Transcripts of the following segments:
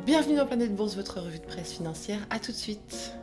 Bienvenue dans Planète Bourse, votre revue de presse financière. À tout de suite.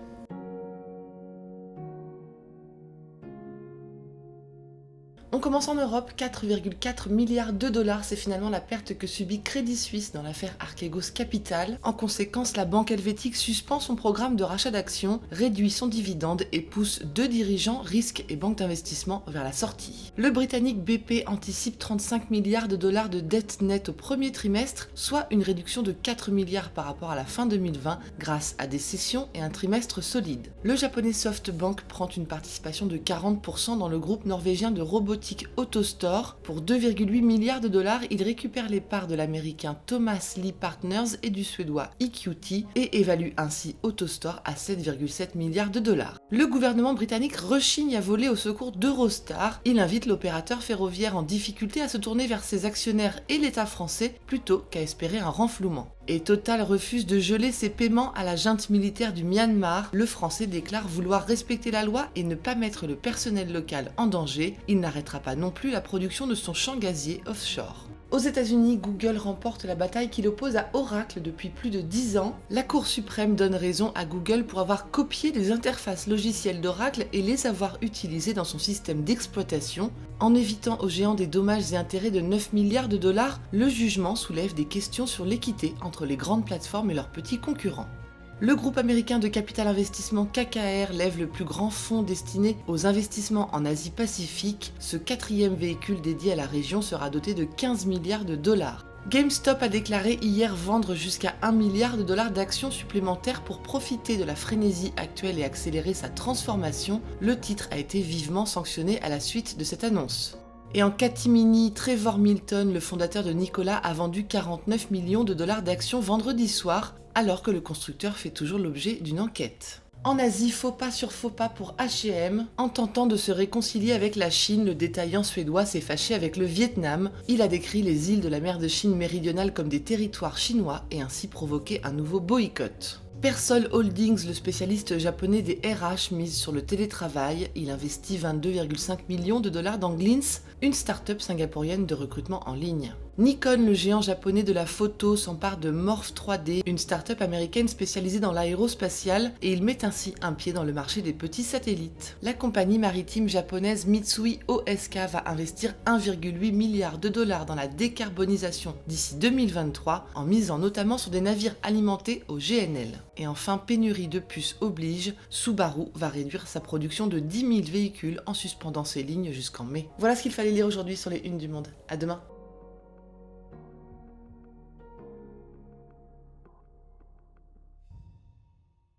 On commence en Europe, 4,4 milliards de dollars, c'est finalement la perte que subit Crédit Suisse dans l'affaire Archegos Capital. En conséquence, la banque helvétique suspend son programme de rachat d'actions, réduit son dividende et pousse deux dirigeants, risques et banques d'investissement, vers la sortie. Le britannique BP anticipe 35 milliards de dollars de dette nette au premier trimestre, soit une réduction de 4 milliards par rapport à la fin 2020, grâce à des cessions et un trimestre solide. Le japonais SoftBank prend une participation de 40% dans le groupe norvégien de robotique AutoStore. Pour 2,8 milliards de dollars, il récupère les parts de l'américain Thomas Lee Partners et du suédois EQT et évalue ainsi AutoStore à 7,7 milliards de dollars. Le gouvernement britannique rechigne à voler au secours d'Eurostar. Il invite l'opérateur ferroviaire en difficulté à se tourner vers ses actionnaires et l'État français plutôt qu'à espérer un renflouement. Et Total refuse de geler ses paiements à la junte militaire du Myanmar. Le Français déclare vouloir respecter la loi et ne pas mettre le personnel local en danger. Il n'arrêtera pas non plus la production de son champ gazier offshore. Aux États-Unis, Google remporte la bataille qui l'oppose à Oracle depuis plus de 10 ans. La Cour suprême donne raison à Google pour avoir copié les interfaces logicielles d'Oracle et les avoir utilisées dans son système d'exploitation. En évitant aux géants des dommages et intérêts de 9 milliards de dollars, le jugement soulève des questions sur l'équité entre les grandes plateformes et leurs petits concurrents. Le groupe américain de capital investissement KKR lève le plus grand fonds destiné aux investissements en Asie-Pacifique. Ce quatrième véhicule dédié à la région sera doté de 15 milliards de dollars. GameStop a déclaré hier vendre jusqu'à 1 milliard de dollars d'actions supplémentaires pour profiter de la frénésie actuelle et accélérer sa transformation. Le titre a été vivement sanctionné à la suite de cette annonce. Et en catimini, Trevor Milton, le fondateur de Nikola, a vendu 49 millions de dollars d'actions vendredi soir, alors que le constructeur fait toujours l'objet d'une enquête. En Asie, faux pas sur faux pas pour H&M. En tentant de se réconcilier avec la Chine, le détaillant suédois s'est fâché avec le Vietnam. Il a décrit les îles de la mer de Chine méridionale comme des territoires chinois et ainsi provoqué un nouveau boycott. Persol Holdings, le spécialiste japonais des RH, mise sur le télétravail. Il investit 22,5 millions de dollars dans Glints, une start-up singapourienne de recrutement en ligne. Nikon, le géant japonais de la photo, s'empare de Morph 3D, une start-up américaine spécialisée dans l'aérospatial, et il met ainsi un pied dans le marché des petits satellites. La compagnie maritime japonaise Mitsui O.S.K. va investir 1,8 milliard de dollars dans la décarbonisation d'ici 2023, en misant notamment sur des navires alimentés au GNL. Et enfin, pénurie de puces oblige, Subaru va réduire sa production de 10 000 véhicules en suspendant ses lignes jusqu'en mai. Voilà ce qu'il fallait lire aujourd'hui sur les unes du Monde. À demain.